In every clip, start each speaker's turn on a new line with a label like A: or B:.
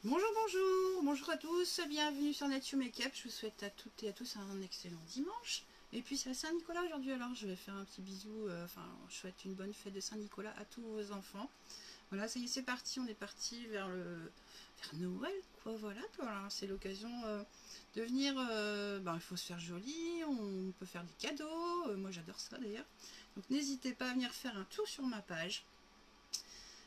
A: Bonjour, bonjour, bonjour à tous, bienvenue sur Nature Makeup. Je vous souhaite à toutes et à tous un excellent dimanche. Et puis c'est la Saint-Nicolas aujourd'hui, alors je vais faire un petit bisou, je souhaite une bonne fête de Saint-Nicolas à tous vos enfants. Voilà, ça y est, c'est parti, on est parti vers Noël, quoi, voilà, c'est l'occasion de venir, il faut se faire joli, on peut faire des cadeaux, moi j'adore ça d'ailleurs. Donc n'hésitez pas à venir faire un tour sur ma page.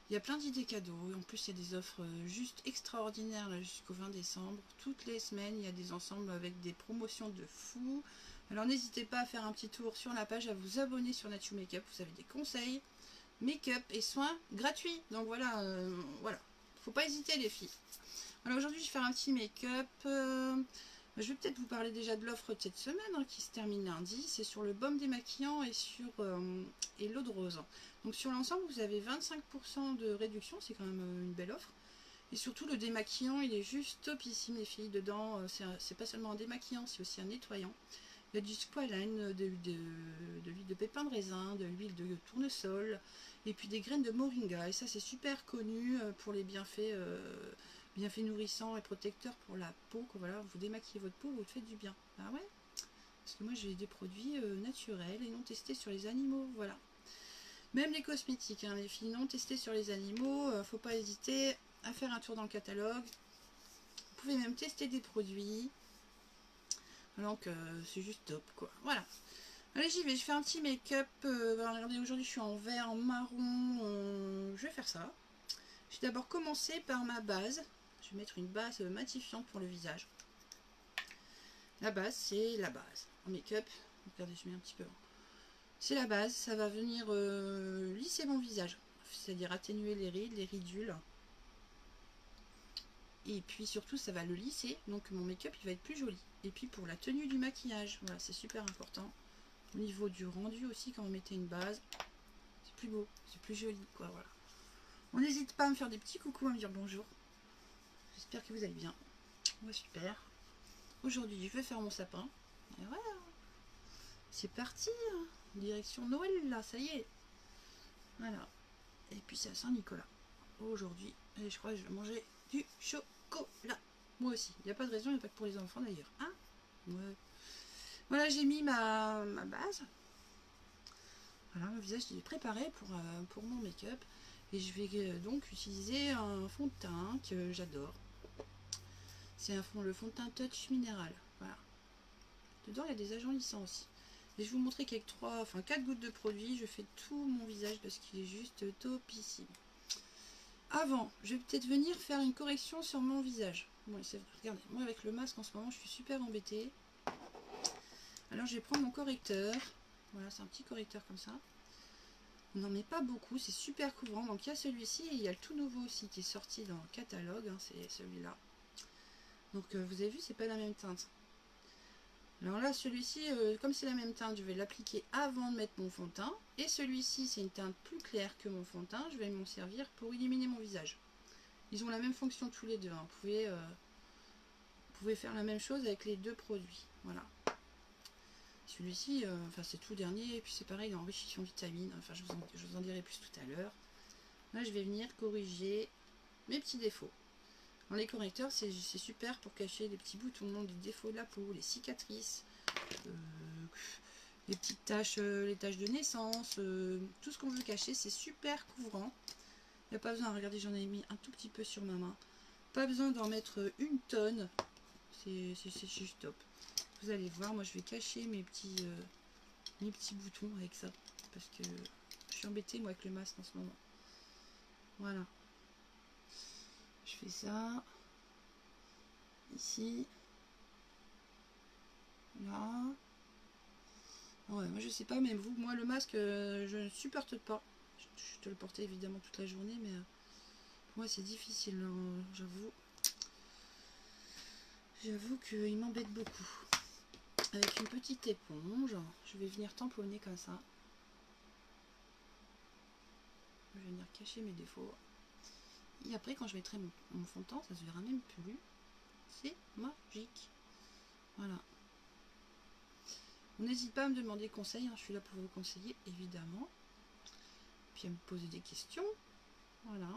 A: Il y a plein d'idées cadeaux. En plus, il y a des offres juste extraordinaires là, jusqu'au 20 décembre. Toutes les semaines, il y a des ensembles avec des promotions de fou. Alors n'hésitez pas à faire un petit tour sur la page, à vous abonner sur Nature Makeup. Vous avez des conseils, make-up et soins gratuits. Donc voilà, voilà. Faut pas hésiter les filles. Alors aujourd'hui, je vais faire un petit make-up. Je vais peut-être vous parler déjà de l'offre de cette semaine qui se termine lundi. C'est sur le baume démaquillant et sur et l'eau de rose. Donc sur l'ensemble, vous avez 25% de réduction. C'est quand même une belle offre. Et surtout, le démaquillant, il est juste topissime, les filles. Dedans, c'est pas seulement un démaquillant, c'est aussi un nettoyant. Il y a du squalane, de l'huile de pépin de raisin, de l'huile de tournesol, et puis des graines de moringa. Et ça, c'est super connu pour les bienfaits nourrissants et protecteurs pour la peau. Que, voilà, vous démaquillez votre peau, vous faites du bien. Ah ouais? Parce que moi, j'ai des produits naturels et non testés sur les animaux. Voilà. Même les cosmétiques, les filles non testés sur les animaux, faut pas hésiter à faire un tour dans le catalogue. Vous pouvez même tester des produits. Donc c'est juste top quoi. Voilà. Allez, j'y vais, je fais un petit make-up. Regardez, aujourd'hui je suis en vert, en marron. Je vais faire ça. Je vais d'abord commencer par ma base. Je vais mettre une base matifiante pour le visage. La base, c'est la base. En make-up, regardez, je mets un petit peu. C'est la base, ça va venir lisser mon visage. C'est-à-dire atténuer les rides, les ridules. Et puis surtout, ça va le lisser. Donc mon make-up, il va être plus joli. Et puis pour la tenue du maquillage, voilà, c'est super important. Au niveau du rendu aussi, quand vous mettez une base, c'est plus beau, c'est plus joli, quoi, voilà. On n'hésite pas à me faire des petits coucous, à me dire bonjour. J'espère que vous allez bien. Moi, super. Aujourd'hui, je vais faire mon sapin. Et voilà. C'est parti. Direction Noël, là, ça y est. Voilà. Et puis, c'est à Saint-Nicolas. Aujourd'hui, et je crois que je vais manger du chocolat. Moi aussi. Il n'y a pas de raison, il n'y a pas que pour les enfants, d'ailleurs. Hein? Ouais. Voilà, j'ai mis ma base. Voilà, mon visage est préparé pour mon make-up. Et je vais donc utiliser un fond de teint que j'adore. C'est le fond de teint Touch Minéral. Voilà. Dedans, il y a des agents lissants aussi. Et je vais vous montrer qu'avec 4 gouttes de produit, je fais tout mon visage parce qu'il est juste topissime. Avant, je vais peut-être venir faire une correction sur mon visage. Bon, regardez, moi avec le masque en ce moment, je suis super embêtée. Alors, je vais prendre mon correcteur. Voilà, c'est un petit correcteur comme ça. On n'en met pas beaucoup, c'est super couvrant. Donc il y a celui-ci et il y a le tout nouveau aussi qui est sorti dans le catalogue, c'est celui-là. Donc vous avez vu, c'est pas la même teinte. Alors là, celui-ci, comme c'est la même teinte, je vais l'appliquer avant de mettre mon fond de teint. Et celui-ci, c'est une teinte plus claire que mon fond de teint, je vais m'en servir pour illuminer mon visage. Ils ont la même fonction tous les deux, hein. Vous pouvez faire la même chose avec les deux produits. Voilà. Celui-ci, c'est tout dernier, et puis c'est pareil, il est enrichi en vitamines. Enfin, je vous en dirai plus tout à l'heure. Là, je vais venir corriger mes petits défauts. Alors, les correcteurs, c'est super pour cacher les petits boutons, les défauts de la peau, les cicatrices, les petites taches, les taches de naissance, tout ce qu'on veut cacher, c'est super couvrant. Il n'y a pas besoin, regardez, j'en ai mis un tout petit peu sur ma main. Pas besoin d'en mettre une tonne, c'est juste top. Vous allez voir, moi je vais cacher mes petits boutons avec ça, parce que je suis embêtée moi avec le masque en ce moment. Voilà. Je fais ça. Ici. Là. Ouais, moi je sais pas, mais vous, moi le masque, je ne supporte pas. Je te le portais évidemment toute la journée, mais pour moi c'est difficile, j'avoue. J'avoue qu'il m'embête beaucoup. Avec une petite éponge, je vais venir tamponner comme ça. Je vais venir cacher mes défauts. Et après, quand je mettrai mon fond de teint, ça se verra même plus. C'est magique. Voilà. On n'hésite pas à me demander conseil, je suis là pour vous conseiller, évidemment. Puis à me poser des questions. Voilà.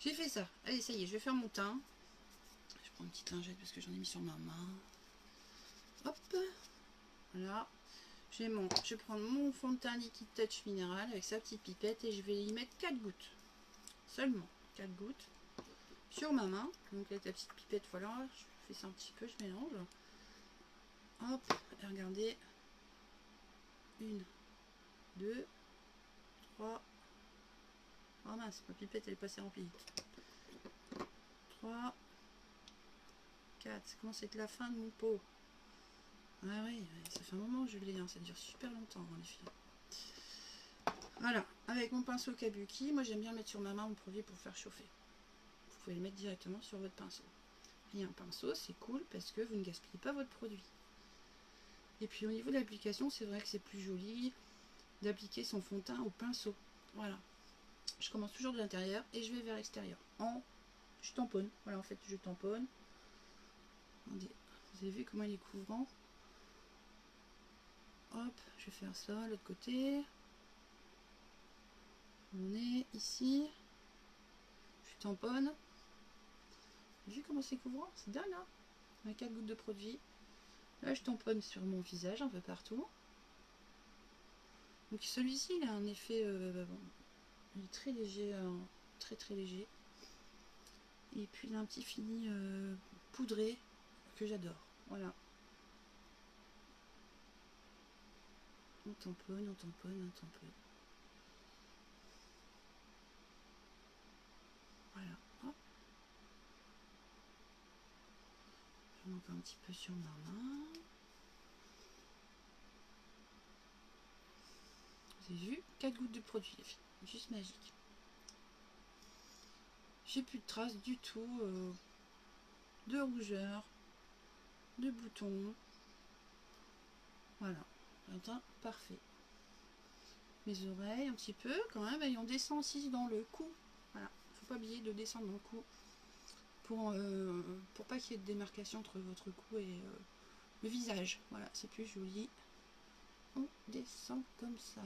A: J'ai fait ça. Allez, ça y est, je vais faire mon teint. Je prends une petite lingette parce que j'en ai mis sur ma main. Hop. Voilà. Je vais prendre mon fond de teint Liquid Touch Minéral avec sa petite pipette et je vais y mettre 4 gouttes. Seulement 4 gouttes sur ma main. Donc avec la petite pipette, voilà, je fais ça un petit peu, je mélange. Hop, et regardez. 1, 2, 3. Oh mince, ma pipette elle est passée remplie. 3, 4. Ça commence à être la fin de mon pot. Ah oui, ça fait un moment que je l'ai, hein, ça dure super longtemps les filles. Voilà, avec mon pinceau Kabuki, moi j'aime bien mettre sur ma main mon produit pour faire chauffer. Vous pouvez le mettre directement sur votre pinceau. Et un pinceau, c'est cool parce que vous ne gaspillez pas votre produit. Et puis au niveau de l'application, c'est vrai que c'est plus joli d'appliquer son fond de teint au pinceau. Voilà. Je commence toujours de l'intérieur et je vais vers l'extérieur. Je tamponne. Voilà, en fait, je tamponne. Regardez, vous avez vu comment il est couvrant. Hop, je vais faire ça, l'autre côté. On est ici. Je tamponne. Vous avez vu comment c'est couvrant? C'est dingue, hein? Avec 4 gouttes de produit. Là, je tamponne sur mon visage un peu partout. Donc celui-ci, il a un effet... il est très léger, très très léger. Et puis il a un petit fini poudré que j'adore. Voilà. On tamponne, on tamponne, on tamponne. Voilà. Hop. Je monte un petit peu sur ma main. Vous avez vu? 4 gouttes de produit, les filles. Juste magique. J'ai plus de traces du tout de rougeur, de boutons. Voilà. Un teint parfait. Mes oreilles, un petit peu quand même. Et on descend aussi dans le cou. Voilà. Faut pas oublier de descendre dans le cou. Pour pas qu'il y ait de démarcation entre votre cou et le visage. Voilà, c'est plus joli. On descend comme ça.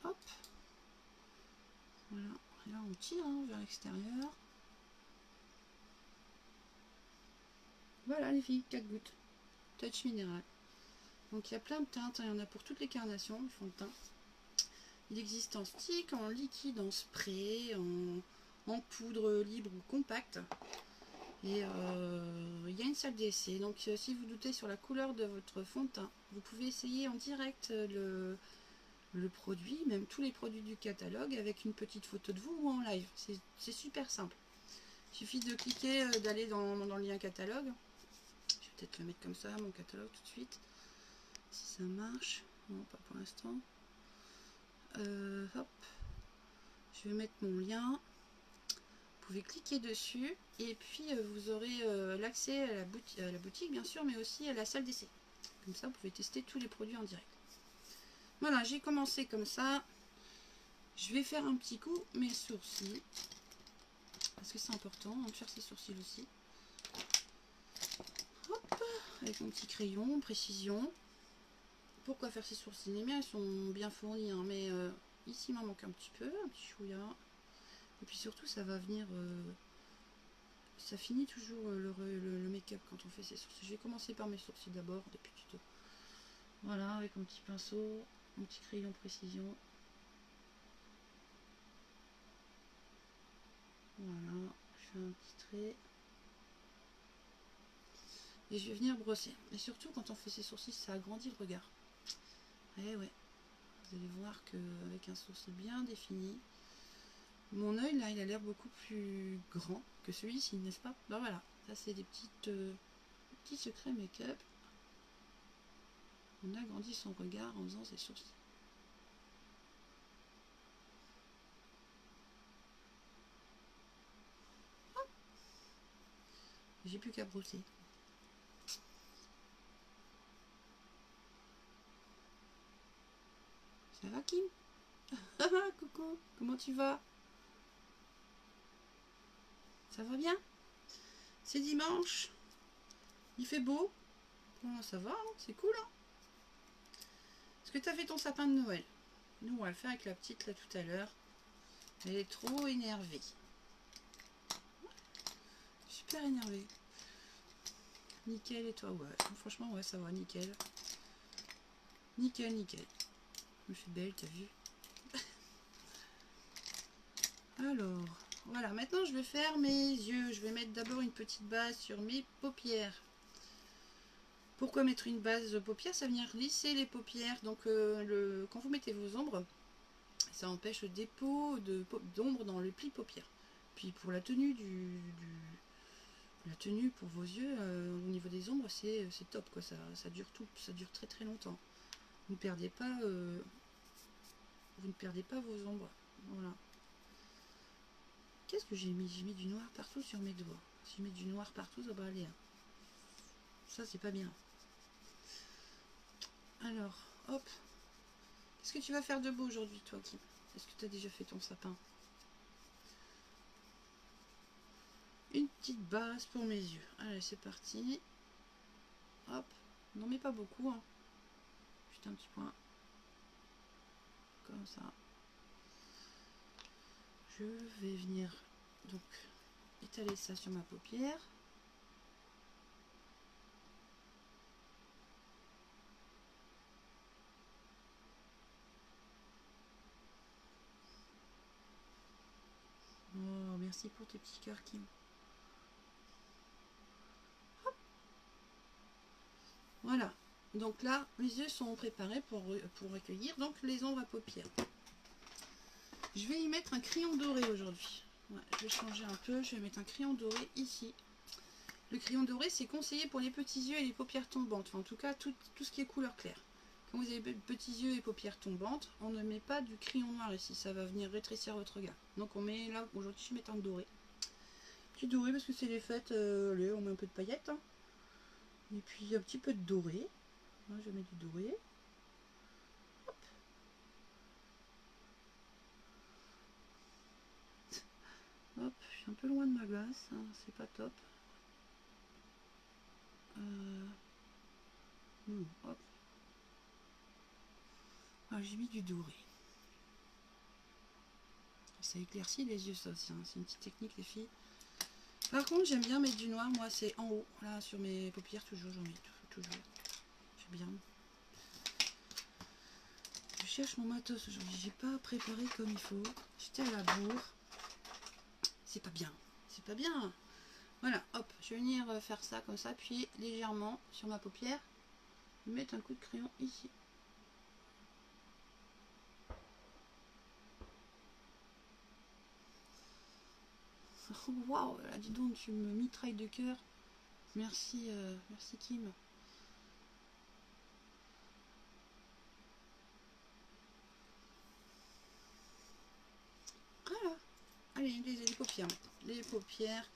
A: Hop. Voilà. Et là, on tire vers l'extérieur. Voilà les filles, 4 gouttes. Touch minéral. Donc il y a plein de teintes. Il y en a pour toutes les carnations, le fond de teint. Il existe en stick, en liquide, en spray, en poudre libre ou compacte. Et il y a une salle d'essai. Donc si vous doutez sur la couleur de votre fond de teint, vous pouvez essayer en direct le produit, même tous les produits du catalogue, avec une petite photo de vous ou en live. C'est super simple. Il suffit de cliquer, d'aller dans le lien catalogue. Je vais peut-être le mettre comme ça, mon catalogue tout de suite. Si ça marche. Non, pas pour l'instant. Hop. Je vais mettre mon lien. Vous pouvez cliquer dessus et puis vous aurez l'accès à la boutique bien sûr, mais aussi à la salle d'essai. Comme ça, vous pouvez tester tous les produits en direct. Voilà, j'ai commencé comme ça. Je vais faire un petit coup mes sourcils. Parce que c'est important de faire ses sourcils aussi. Hop, avec mon petit crayon, précision. Pourquoi faire ses sourcils? Les miens, ils sont bien fournis, hein, mais ici, il m'en manque un petit peu, un petit chouïa. Et puis surtout, ça va venir... ça finit toujours le make-up quand on fait ses sourcils. Je vais commencer par mes sourcils d'abord, depuis tuto. Voilà, avec mon petit pinceau, mon petit crayon précision. Voilà, je fais un petit trait. Et je vais venir brosser. Et surtout, quand on fait ses sourcils, ça agrandit le regard. Eh ouais. Vous allez voir qu'avec un sourcil bien défini, mon œil, là, il a l'air beaucoup plus grand que celui-ci, n'est-ce pas? Ben voilà, ça c'est des petits secrets make-up. On agrandit son regard en faisant ses sourcils. J'ai plus qu'à brosser. Ça va, Kim? Coucou, comment tu vas? Ça va bien? C'est dimanche. Il fait beau. Bon, ça va, hein, c'est cool. Hein. Est-ce que tu as fait ton sapin de Noël? Nous, on va le faire avec la petite là tout à l'heure. Elle est trop énervée. Super énervée. Nickel, et toi? Ouais, franchement, ouais, ça va, nickel. Nickel, nickel. Je me fais belle, t'as vu? Alors, voilà, maintenant je vais faire mes yeux. Je vais mettre d'abord une petite base sur mes paupières. Pourquoi mettre une base de paupières? Ça va venir lisser les paupières. Donc, quand vous mettez vos ombres, ça empêche le dépôt d'ombre dans le pli paupières. Puis pour la tenue la tenue pour vos yeux, au niveau des ombres, c'est top, quoi. Ça dure ça dure très très longtemps. Vous ne perdez pas, vos ombres. Voilà. Qu'est-ce que j'ai mis? J'ai mis du noir partout sur mes doigts. Si je mets du noir partout, ça va aller. Hein. Ça, c'est pas bien. Alors, hop. Qu'est-ce que tu vas faire de beau aujourd'hui, toi, Kim? Est-ce que tu as déjà fait ton sapin? Une petite base pour mes yeux. Allez, c'est parti. Hop. N'en mets pas beaucoup. Hein. Juste un petit point. Comme ça. Je vais venir donc étaler ça sur ma paupière. Oh, merci pour tes petits cœurs, Kim. Hop. Voilà. Donc là, mes yeux sont préparés pour recueillir donc les ombres à paupières. Je vais y mettre un crayon doré aujourd'hui. Ouais, je vais changer un peu. Je vais mettre un crayon doré ici. Le crayon doré, c'est conseillé pour les petits yeux et les paupières tombantes. Enfin, en tout cas, tout ce qui est couleur claire. Quand vous avez petits yeux et paupières tombantes, on ne met pas du crayon noir ici. Ça va venir rétrécir votre regard. Donc on met là, aujourd'hui, je vais mettre un doré. Petit doré parce que c'est les fêtes. Allez, on met un peu de paillettes. Hein. Et puis un petit peu de doré. Là, je mets du doré. Hop. Hop, je suis un peu loin de ma glace. Hein, c'est pas top. Hop. Ah, j'ai mis du doré. Ça éclaircit les yeux, ça aussi. Hein. C'est une petite technique, les filles. Par contre, j'aime bien mettre du noir. Moi, c'est en haut. Là, sur mes paupières, toujours, j'en mets toujours. J'aime bien. Je cherche mon matos aujourd'hui. J'ai pas préparé comme il faut. J'étais à la bourre. C'est pas bien. C'est pas bien. Voilà, hop. Je vais venir faire ça comme ça. Puis, légèrement, sur ma paupière, mettre un coup de crayon ici. Waouh, là, dis donc, tu me mitrailles de cœur. Merci, merci Kim. Voilà. Allez, les paupières maintenant. Les paupières.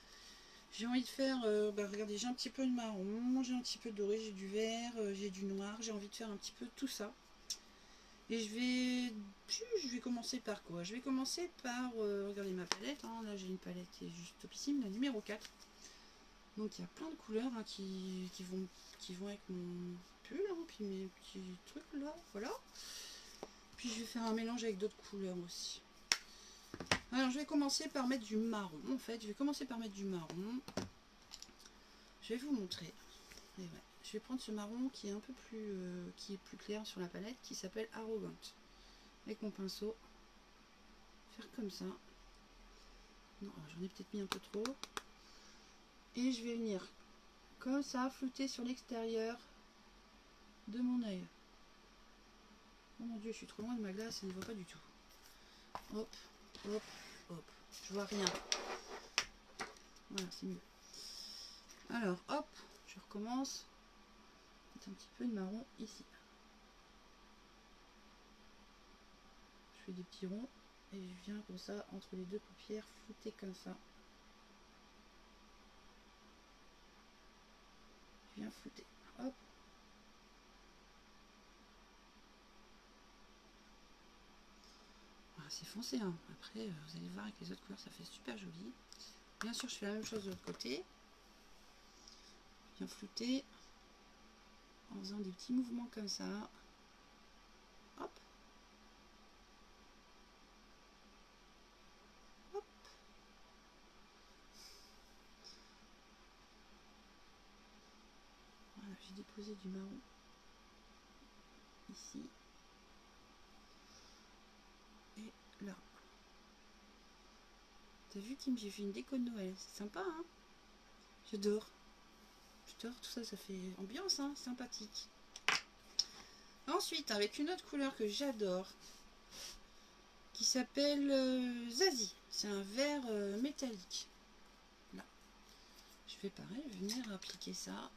A: J'ai envie de faire, regardez, j'ai un petit peu de marron, j'ai un petit peu de doré, j'ai du vert, j'ai du noir. J'ai envie de faire un petit peu tout ça. Et je vais commencer par quoi? Je vais commencer par, regardez ma palette. Hein, là, j'ai une palette qui est juste topissime, la numéro 4. Donc, il y a plein de couleurs hein, qui vont avec mon pull, hein, puis mes petits trucs là, voilà. Puis je vais faire un mélange avec d'autres couleurs aussi. Alors je vais commencer par mettre du marron. En fait, je vais commencer par mettre du marron. Je vais vous montrer. Et ouais. Je vais prendre ce marron qui est un peu plus, qui est plus clair sur la palette, qui s'appelle Arrogant. Avec mon pinceau, faire comme ça. Non, j'en ai peut-être mis un peu trop. Et je vais venir comme ça flouter sur l'extérieur de mon œil. Oh mon dieu, je suis trop loin de ma glace, ça ne voit pas du tout. Hop, hop, hop. Je vois rien. Voilà, c'est mieux. Alors, hop, je recommence. Un petit peu de marron ici. Je fais des petits ronds et je viens comme ça entre les deux paupières, flouter comme ça. Je viens flouter. Hop. Voilà, c'est foncé. Hein. Après, vous allez voir avec les autres couleurs, ça fait super joli. Bien sûr, je fais la même chose de l'autre côté. Je viens flouter en faisant des petits mouvements comme ça. Hop. poser du marron ici et là. T'as vu Kim, j'ai fait une déco de Noël, c'est sympa hein. J'adore. J'adore tout ça, ça fait ambiance hein, sympathique. Ensuite avec une autre couleur que j'adore qui s'appelle Zazie. C'est un vert métallique. Là. Je vais pareil, je vais venir appliquer ça.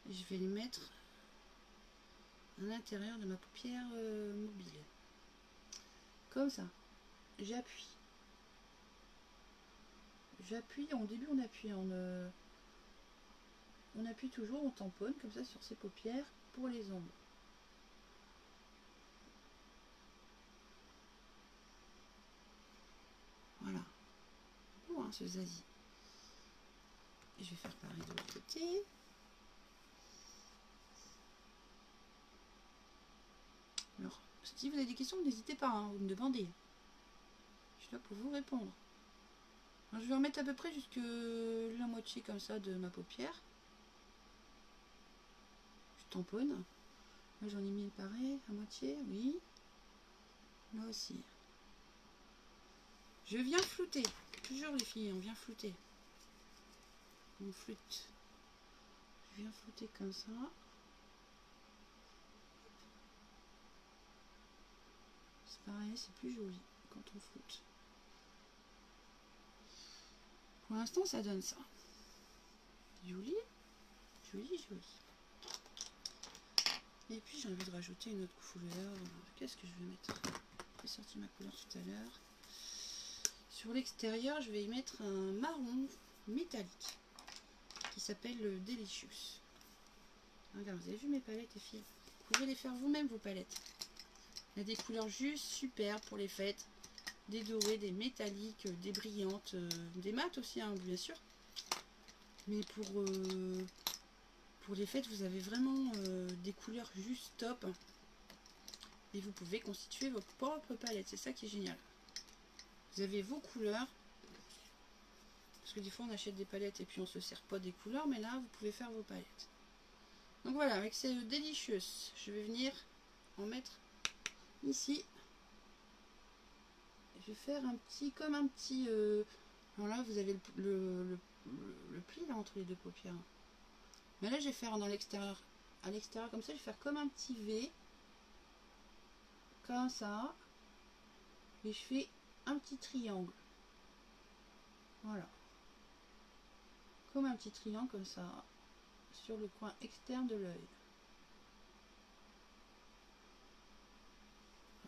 A: Et je vais le mettre à l'intérieur de ma paupière mobile. Comme ça. J'appuie. J'appuie, au début on appuie, on appuie toujours, on tamponne comme ça sur ses paupières pour les ombres. Voilà. Bon, hein, ce Zazie. Et je vais faire pareil de l'autre côté. Alors, si vous avez des questions, n'hésitez pas, hein, vous me demandez. Je suis là pour vous répondre. Alors, je vais remettre à peu près jusque la moitié comme ça de ma paupière. Je tamponne. Là, j'en ai mis pareil, à moitié, oui. Là aussi. Je viens flouter. Toujours les filles, on vient flouter. On floute. Je viens flouter comme ça. C'est pareil, c'est plus joli quand on floute. Pour l'instant, ça donne ça. Joli, joli, joli. Et puis j'ai envie de rajouter une autre couleur. Qu'est-ce que je vais mettre? J'ai sorti ma couleur tout à l'heure. Sur l'extérieur, je vais y mettre un marron métallique qui s'appelle le Delicious. Regarde, vous avez vu mes palettes, les filles? Vous pouvez les faire vous-même, vos palettes. Il y a des couleurs juste super pour les fêtes. Des dorés, des métalliques, des brillantes, des mates aussi, hein, bien sûr. Mais pour les fêtes, vous avez vraiment des couleurs juste top. Et vous pouvez constituer votre propre palette. C'est ça qui est génial. Vous avez vos couleurs. Parce que des fois, on achète des palettes et puis on se sert pas des couleurs. Mais là, vous pouvez faire vos palettes. Donc voilà, avec ces Delicious, je vais venir en mettre ici. Je vais faire un petit, comme un petit... alors là, vous avez le pli là, entre les deux paupières. Mais là, je vais faire dans l'extérieur. À l'extérieur, comme ça, je vais faire comme un petit V. Comme ça. Et je fais un petit triangle. Voilà. Comme un petit triangle, comme ça. Sur le coin externe de l'œil.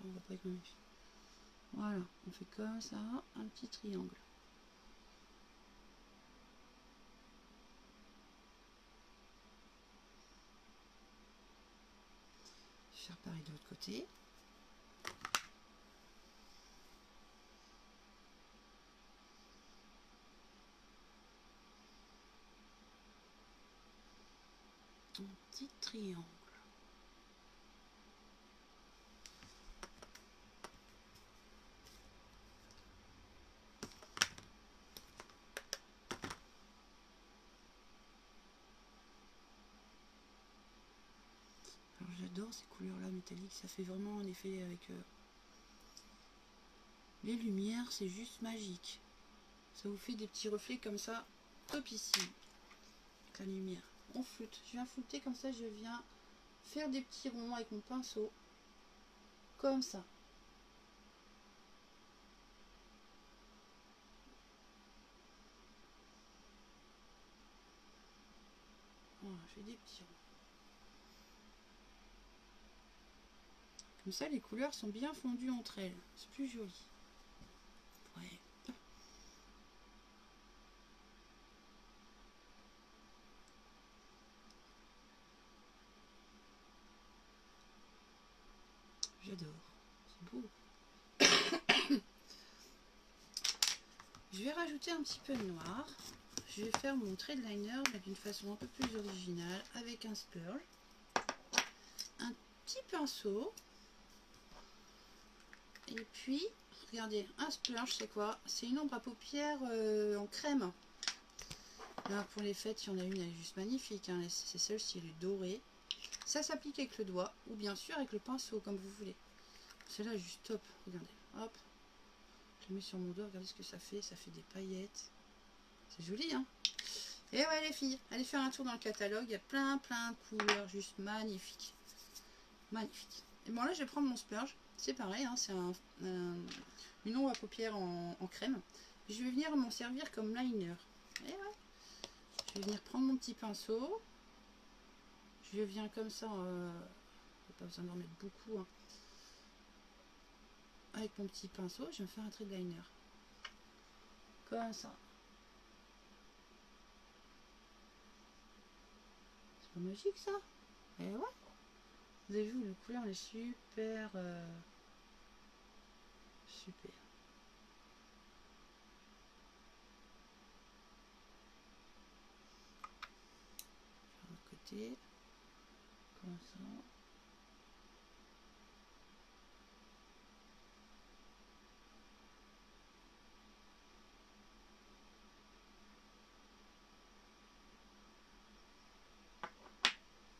A: On va pas économiser. Voilà. On fait comme ça, un petit triangle. Je vais faire pareil de l'autre côté. Un petit triangle. Alors j'adore ces couleurs là métalliques, ça fait vraiment un effet avec les lumières, c'est juste magique. Ça vous fait des petits reflets comme ça, topissime. Avec la lumière. On floute. Je viens flouter comme ça, je viens faire des petits ronds avec mon pinceau. Comme ça. Voilà, je fais des petits ronds. Comme ça, les couleurs sont bien fondues entre elles. C'est plus joli. Ouais. J'adore. C'est beau. Je vais rajouter un petit peu de noir. Je vais faire mon trait de liner d'une façon un peu plus originale avec un spurge. Un petit pinceau. Et puis, regardez, un splurge, c'est quoi? C'est une ombre à paupières en crème. Alors pour les fêtes, il y en a une, elle est juste magnifique. Hein. C'est celle-ci, elle est dorée. Ça s'applique avec le doigt ou bien sûr avec le pinceau, comme vous voulez. Celle-là est juste top. Regardez, hop. Je le mets sur mon doigt, regardez ce que ça fait. Ça fait des paillettes. C'est joli, hein. Et ouais, les filles, allez faire un tour dans le catalogue. Il y a plein de couleurs, juste magnifiques. Magnifique. Et bon, là, je vais prendre mon splurge. C'est pareil, hein, c'est une ombre à paupières en crème. Et je vais venir m'en servir comme liner. Et ouais. Je vais venir prendre mon petit pinceau. Je viens comme ça. Pas besoin d'en mettre beaucoup. Hein. Avec mon petit pinceau, je vais me faire un trait de liner. Comme ça. C'est pas magique ça? Et ouais. Vous avez vu, la couleur elle est super. Super. De l'autre côté. Comme ça.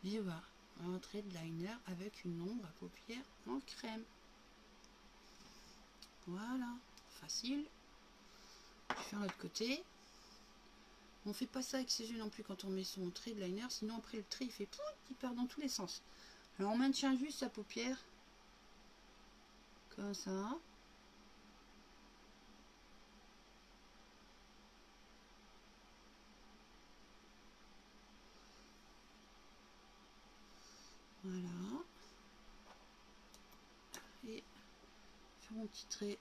A: Et voilà, un trait de liner avec une ombre à paupières en crème. Voilà, facile. Je vais faire l'autre côté. On fait pas ça avec ses yeux non plus quand on met son trait de liner, sinon après le trait il fait pouf, il part dans tous les sens. Alors on maintient juste sa paupière, comme ça. Voilà. Et faire mon petit trait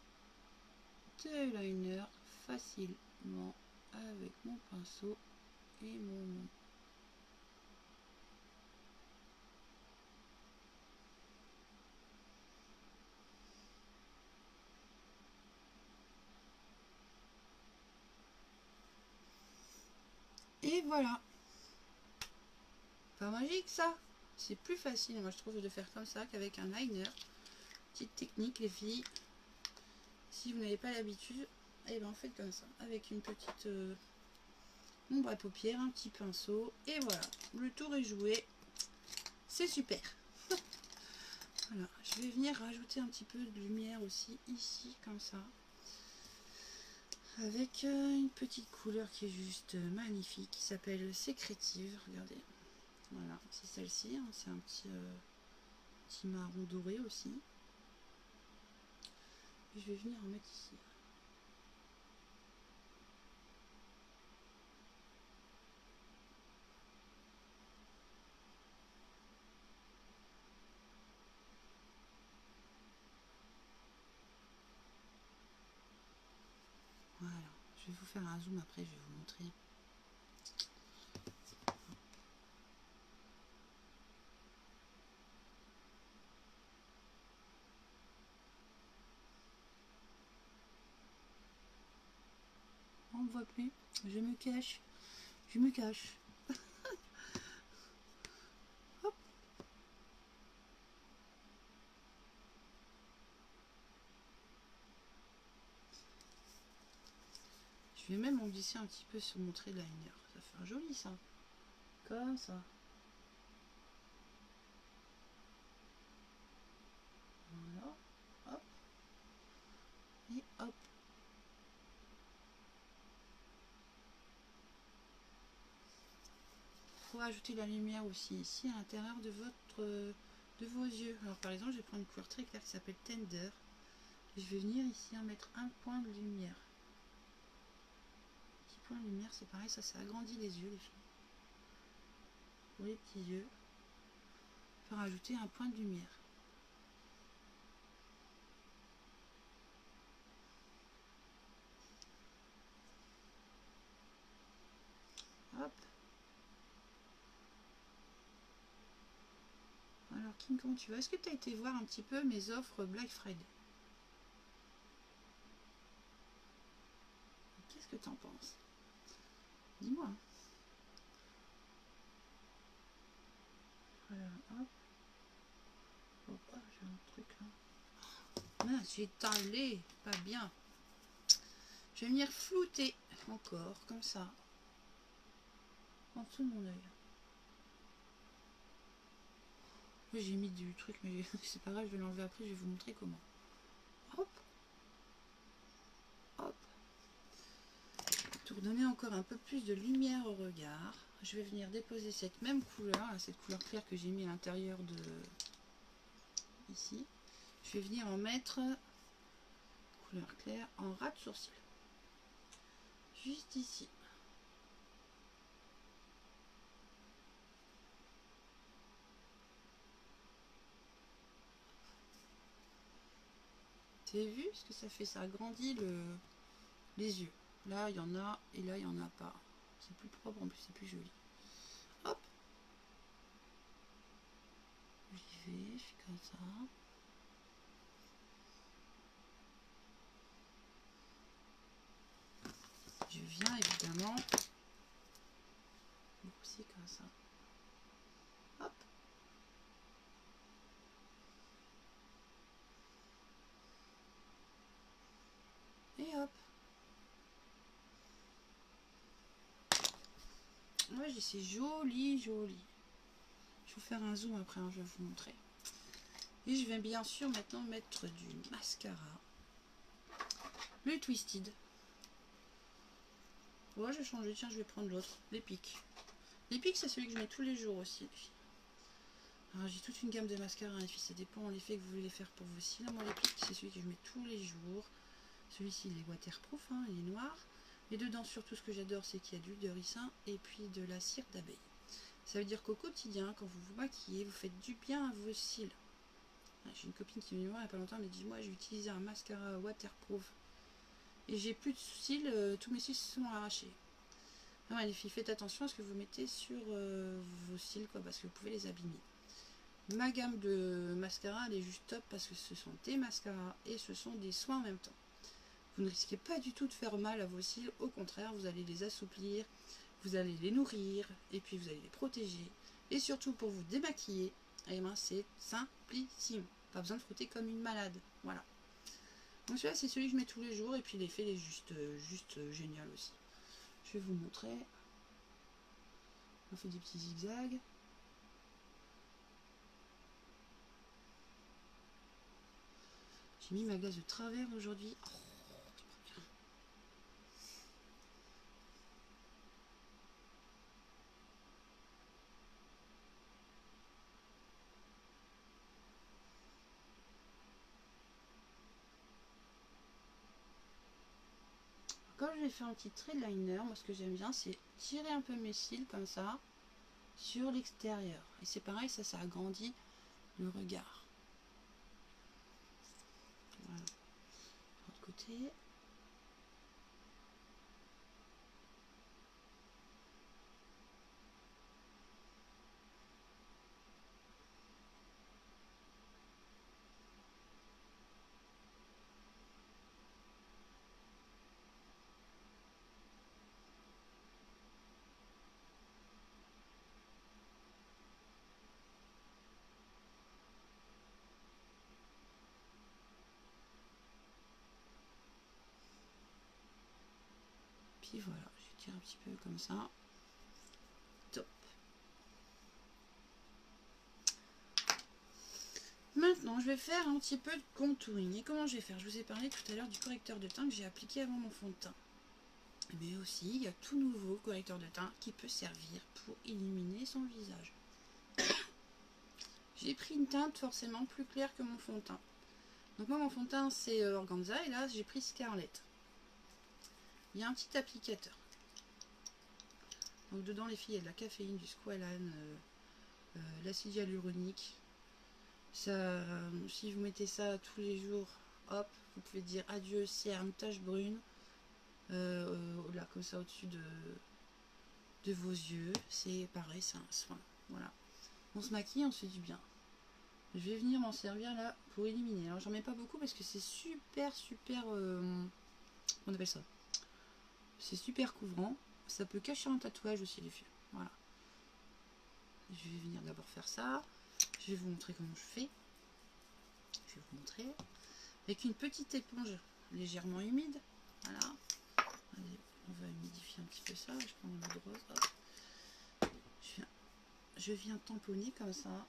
A: de liner facilement avec mon pinceau et mon... Et voilà. Pas magique ça? C'est plus facile, moi je trouve, de faire comme ça qu'avec un liner. Petite technique les filles. Si vous n'avez pas l'habitude, et ben faites comme ça. Avec une petite ombre à paupières, un petit pinceau. Et voilà, le tour est joué. C'est super. Voilà, je vais venir rajouter un petit peu de lumière aussi ici, comme ça. Avec une petite couleur qui est juste magnifique, qui s'appelle Sécrétive. Regardez. Voilà, c'est celle-ci. Hein, c'est un petit marron doré aussi. Et je vais venir en mettre ici. Voilà, je vais vous faire un zoom après, je vais vous montrer. On ne voit plus, je me cache, je me cache. Hop. Je vais même en glisser un petit peu sur mon trait de liner, ça fait un joli ça, comme ça. Voilà, hop, et hop. Il faut ajouter la lumière aussi ici à l'intérieur de vos yeux. Alors par exemple, je vais prendre une couleur très claire qui s'appelle Tender. Et je vais venir ici en mettre un point de lumière. Petit point de lumière, c'est pareil, ça agrandit les yeux les filles. Pour les petits yeux. Je vais rajouter un point de lumière. Hop. Alors Kim, comment tu vas? Est-ce que tu as été voir un petit peu mes offres Black Friday? Qu'est-ce que tu en penses? Dis-moi. Voilà, hop. Oh, oh, j'ai un truc là. Mince, j'ai étalé. Pas bien. Je vais venir flouter encore, comme ça. en dessous de mon œil. J'ai mis du truc, mais c'est pas grave, je vais l'enlever après, je vais vous montrer comment. Hop, hop. Pour donner encore un peu plus de lumière au regard, je vais venir déposer cette même couleur, cette couleur claire que j'ai mis à l'intérieur de ici. Je vais venir en mettre couleur claire en ras de sourcil. Juste ici. Vous avez vu ce que ça fait? Ça agrandit les yeux. Là, il y en a et là, il n'y en a pas. C'est plus propre, en plus, c'est plus joli. Hop. J'y vais, je fais comme ça. Je viens évidemment brosser comme ça. Hop. Et hop. Ouais, c'est joli, joli. Je vais vous faire un zoom après, hein, je vais vous montrer. Et je vais bien sûr maintenant mettre du mascara. Le Twisted. Ouais, je vais changer. Tiens, je vais prendre l'autre. Les pics. Les pics, c'est celui que je mets tous les jours aussi. Alors, j'ai toute une gamme de mascaras, les filles. Ça dépend l'effet que vous voulez faire pour vos cils. Moi, les pics, c'est celui que je mets tous les jours. Celui-ci, il est waterproof, hein, il est noir. Et dedans, surtout, ce que j'adore, c'est qu'il y a d'huile de ricin et puis de la cire d'abeille. Ça veut dire qu'au quotidien, quand vous vous maquillez, vous faites du bien à vos cils. J'ai une copine qui est venue me voir il n'y a pas longtemps, elle m'a dit, moi, j'ai utilisé un mascara waterproof. Et j'ai plus de cils, tous mes cils se sont arrachés. Ah ouais, les filles, faites attention à ce que vous mettez sur vos cils, quoi, parce que vous pouvez les abîmer. Ma gamme de mascara, elle est juste top parce que ce sont des mascaras et ce sont des soins en même temps. Vous ne risquez pas du tout de faire mal à vos cils, au contraire, vous allez les assouplir, vous allez les nourrir et puis vous allez les protéger. Et surtout pour vous démaquiller, eh ben, c'est simplissime. Pas besoin de frotter comme une malade. Voilà. Donc celui-là, c'est celui que je mets tous les jours et puis l'effet est juste génial aussi. Je vais vous montrer. On fait des petits zigzags. J'ai mis ma glace de travers aujourd'hui. Oh, c'est pas bien. Quand je vais faire un petit trait de liner, moi ce que j'aime bien, c'est tirer un peu mes cils comme ça sur l'extérieur. Et c'est pareil, ça agrandit le regard. Voilà. De l'autre côté. Puis voilà, je tire un petit peu comme ça. Top. Maintenant, je vais faire un petit peu de contouring. Et comment je vais faire? Je vous ai parlé tout à l'heure du correcteur de teint que j'ai appliqué avant mon fond de teint. Mais aussi, il y a tout nouveau correcteur de teint qui peut servir pour illuminer son visage. J'ai pris une teinte forcément plus claire que mon fond de teint. Donc moi, mon fond de teint, c'est Organza. Et là, j'ai pris Scarlett. Il y a un petit applicateur. Donc dedans, les filles, il y a de la caféine, du squalane, l'acide hyaluronique. Ça, si vous mettez ça tous les jours, hop, vous pouvez dire adieu cerne, tache brune, là comme ça au-dessus de vos yeux. C'est pareil, c'est un soin. Voilà. On se maquille, on se fait du bien. Je vais venir m'en servir là pour éliminer. Alors j'en mets pas beaucoup parce que c'est super, on appelle ça. C'est super couvrant. Ça peut cacher un tatouage aussi les filles. Voilà. Je vais venir d'abord faire ça. Je vais vous montrer comment je fais. Je vais vous montrer. Avec une petite éponge légèrement humide. Voilà. Allez, on va humidifier un petit peu ça. Je prends l'eau de rose. Hop. je viens tamponner comme ça.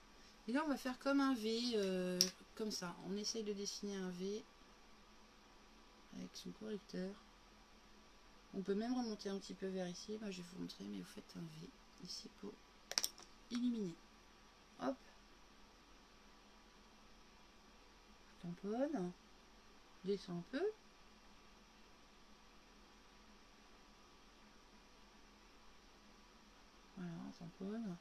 A: Et là, on va faire comme un V, comme ça. On essaye de dessiner un V avec son correcteur. On peut même remonter un petit peu vers ici. Moi, je vais vous montrer, mais vous faites un V ici pour illuminer. Hop. Je tamponne. Descends un peu. Voilà, on tamponne.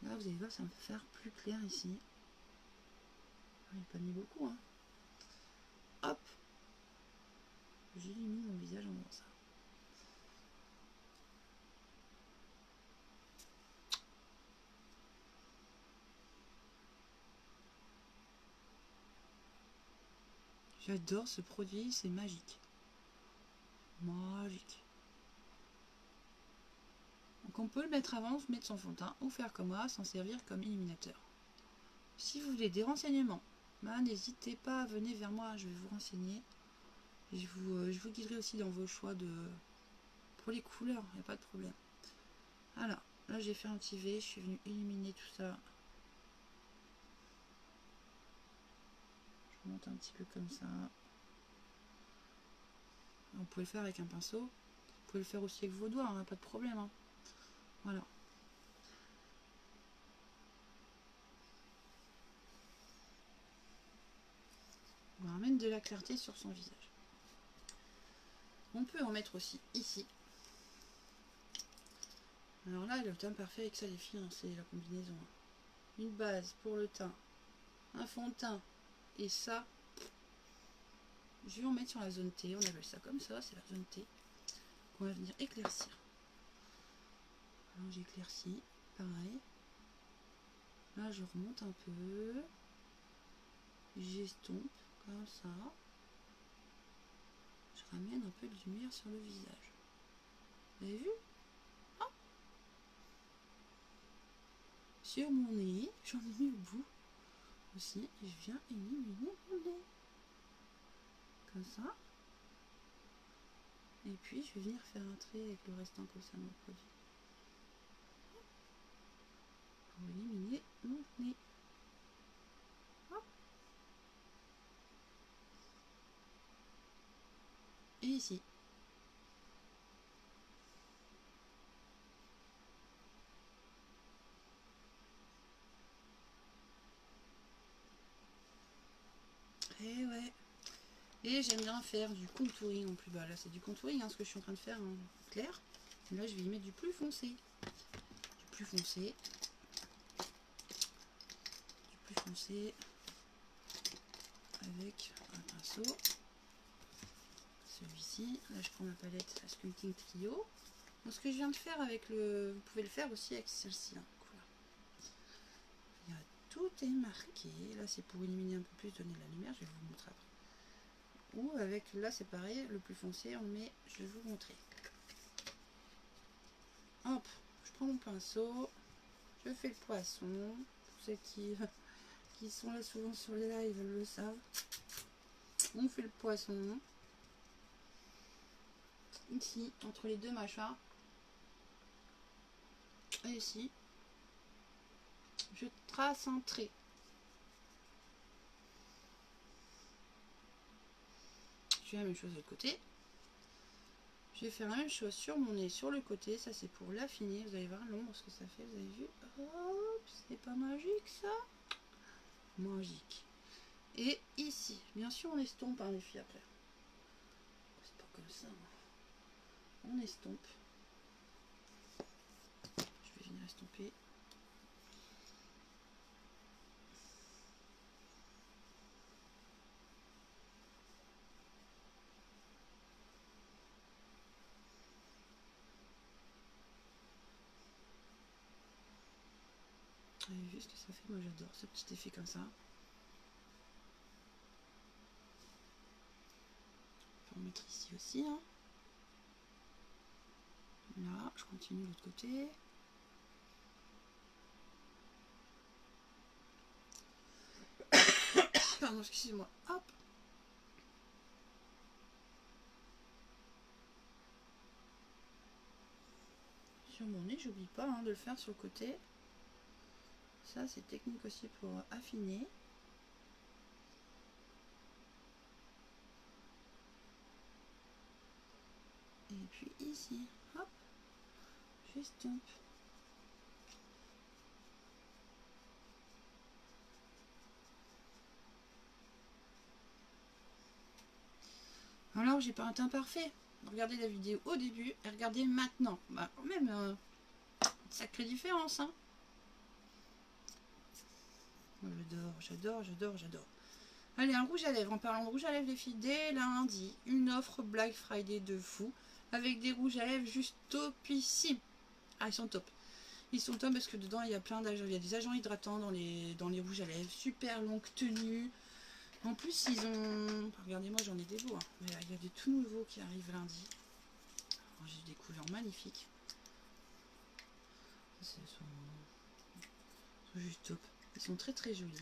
A: Là, vous allez voir, ça va me faire plus clair ici. Il n'est pas mis beaucoup, hein. Hop. J'illumine mon visage en faisant ça. J'adore ce produit, c'est magique. Magique. Donc on peut le mettre avant, mettre son fond de teint, ou faire comme moi, s'en servir comme illuminateur. Si vous voulez des renseignements, n'hésitez pas, venez vers moi, je vais vous renseigner. Je vous guiderai aussi dans vos choix pour les couleurs, il n'y a pas de problème. Alors, là j'ai fait un petit V, je suis venue illuminer tout ça. Je monte un petit peu comme ça. Vous pouvez le faire avec un pinceau, vous pouvez le faire aussi avec vos doigts, il n'y a pas de problème. Hein. Voilà. On ramène de la clarté sur son visage. On peut en mettre aussi ici. Alors là, le teint parfait avec ça les filles, hein, c'est la combinaison. Une base pour le teint, un fond de teint et ça. Je vais en mettre sur la zone T, on appelle ça comme ça, c'est la zone T. Qu'on va venir éclaircir. Alors j'éclaircis, pareil. Là je remonte un peu. J'estompe comme ça. Je ramène un peu de lumière sur le visage. Vous avez vu? Ah, sur mon nez, j'en ai mis au bout aussi. Et je viens éliminer mon nez. Comme ça. Et puis je vais venir faire un trait avec le restant comme ça de mon produit. Pour éliminer mon nez. Hop. Et ici. Et ouais. Et j'aime bien faire du contouring en plus bas. Là c'est du contouring, hein, ce que je suis en train de faire en clair. Et là je vais y mettre du plus foncé. Du plus foncé. Du plus foncé. Avec un pinceau. Celui-ci. Là je prends ma palette la Sculpting Trio. Donc ce que je viens de faire avec le... Vous pouvez le faire aussi avec celle-ci. Hein. Voilà. Tout est marqué. Là c'est pour éliminer un peu plus, donner de la lumière. Je vais vous montrer après. Ou avec, là c'est pareil, le plus foncé on le met, je vais vous montrer. Hop, je prends mon pinceau, je fais le poisson. Pour ceux qui sont là souvent sur les lives le savent. On fait le poisson. Ici, entre les deux mâchoires. Et ici, je trace un trait. Je fais la même chose de l'autre côté. Je vais faire la même chose sur mon nez, sur le côté. Ça, c'est pour l'affiner. Vous allez voir l'ombre, ce que ça fait. Vous avez vu? Hop, c'est pas magique, ça? Magique. Et ici, bien sûr, on estompe les filles après. C'est pas comme ça. On estompe. Je vais venir estomper. Vous avez vu ce que ça fait? Moi j'adore ce petit effet comme ça. On peut en mettre ici aussi. Hein. Là, je continue de l'autre côté. Pardon, excusez-moi. Hop. sur mon nez, j'oublie pas hein, de le faire sur le côté. Ça c'est technique aussi pour affiner. Et puis ici, hop, j'estompe. Alors j'ai pas un teint parfait. Regardez la vidéo au début et regardez maintenant. Bah quand même, sacrée différence. Hein. J'adore. Allez, un rouge à lèvres. En parlant de rouge à lèvres, les filles, dès lundi, une offre Black Friday de fou avec des rouges à lèvres juste topissimes. Ah, ils sont top. Ils sont top parce que dedans, il y a plein d'agents. Il y a des agents hydratants dans les rouges à lèvres. Super longue tenue. En plus, ils ont... Regardez-moi, j'en ai des beaux. Hein. Mais il y a des tout nouveaux qui arrivent lundi. J'ai des couleurs magnifiques. Ils sont juste top. Ils sont très très jolis.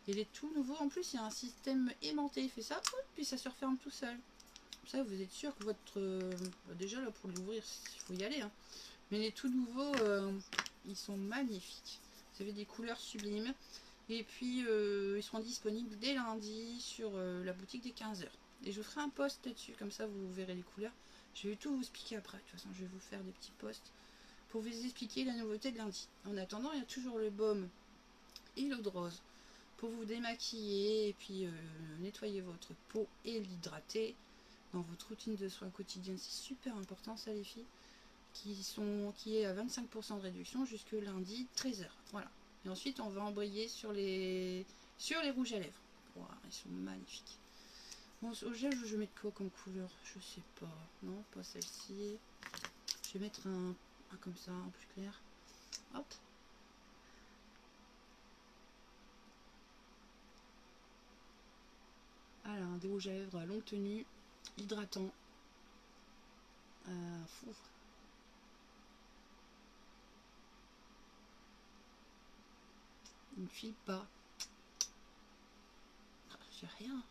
A: Et les tout nouveaux, en plus, il y a un système aimanté. Il fait ça, puis ça se referme tout seul. Comme ça, vous êtes sûr que votre... déjà, là, pour l'ouvrir, il faut y aller. Hein. Mais les tout nouveaux, ils sont magnifiques. Vous avez des couleurs sublimes. Et puis, ils seront disponibles dès lundi sur la boutique des 15h. Et je vous ferai un post là-dessus, comme ça, vous verrez les couleurs. Je vais tout vous expliquer après. De toute façon, je vais vous faire des petits posts pour vous expliquer la nouveauté de lundi. En attendant, il y a toujours le baume et l'eau de rose pour vous démaquiller et puis nettoyer votre peau et l'hydrater dans votre routine de soins quotidienne. C'est super important ça les filles, qui est à 25% de réduction jusque lundi 13h. Voilà. Et ensuite on va embrayer sur les rouges à lèvres. Wow, ils sont magnifiques. Bon, au gel je vais mettre quoi comme couleur? Je sais pas. Non, pas celle-ci. Je vais mettre un comme ça, un plus clair. Hop. Alors, des rouges à lèvres à longue tenue, hydratant. Fou. Il ne file pas. J'ai rien.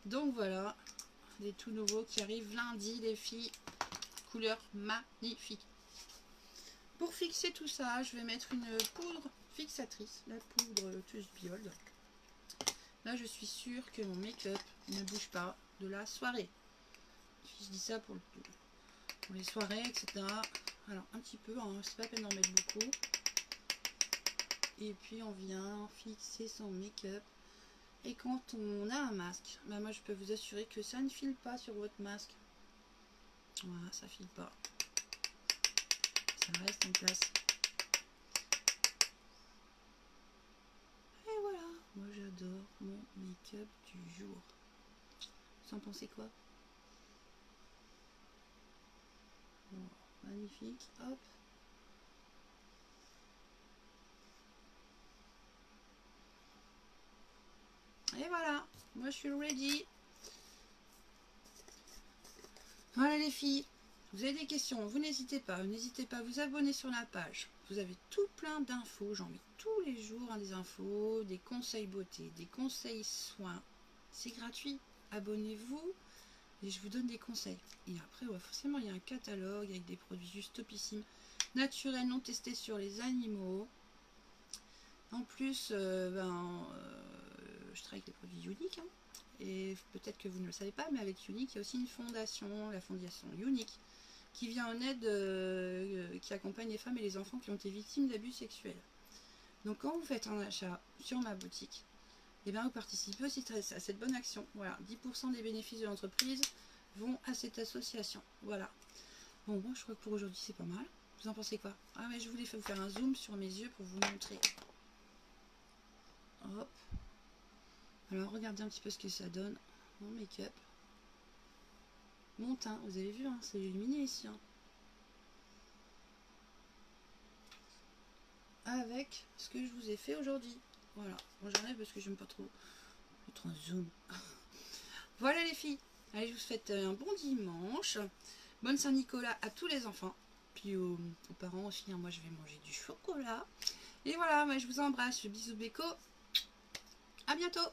A: Donc voilà, des tout nouveaux qui arrivent lundi, les filles. Couleur magnifique. Pour fixer tout ça, je vais mettre une poudre fixatrice, la poudre Lotus Biold. Là, je suis sûre que mon make-up ne bouge pas de la soirée. Je dis ça pour les soirées, etc. Alors, un petit peu, hein, c'est pas la peine d'en mettre beaucoup. Et puis, on vient fixer son make-up. Et quand on a un masque, bah moi, je peux vous assurer que ça ne file pas sur votre masque. Voilà, ça file pas. Ça reste en place. Et voilà, moi j'adore mon make-up du jour. Vous en pensez quoi? Bon, magnifique, hop. Et voilà, moi je suis ready. Voilà les filles, vous avez des questions, vous n'hésitez pas à vous abonner sur la page. Vous avez tout plein d'infos, j'en mets tous les jours hein, des infos, des conseils beauté, des conseils soins. C'est gratuit, abonnez-vous et je vous donne des conseils. Et après, ouais, forcément, il y a un catalogue avec des produits juste topissimes, naturels, non testés sur les animaux. En plus, je travaille avec les produits Unique. Hein. Et peut-être que vous ne le savez pas, mais avec Unique, il y a aussi une fondation, la fondation Unique, qui vient en aide, qui accompagne les femmes et les enfants qui ont été victimes d'abus sexuels. Donc quand vous faites un achat sur ma boutique, et bien vous participez aussi à cette bonne action. Voilà, 10% des bénéfices de l'entreprise vont à cette association. Voilà. Bon, moi je crois que pour aujourd'hui c'est pas mal. Vous en pensez quoi? Ah mais je voulais vous faire un zoom sur mes yeux pour vous montrer. Hop. Alors regardez un petit peu ce que ça donne. Mon make-up. Mon teint, vous avez vu, hein, c'est illuminé ici. Hein. Avec ce que je vous ai fait aujourd'hui. Voilà. Bon, j'enlève parce que j'aime pas trop mettre un zoom. Voilà les filles. Allez, je vous souhaite un bon dimanche. Bonne Saint-Nicolas à tous les enfants. Puis aux parents aussi. Hein, moi, je vais manger du chocolat. Et voilà, moi, je vous embrasse. Bisous béco. À bientôt.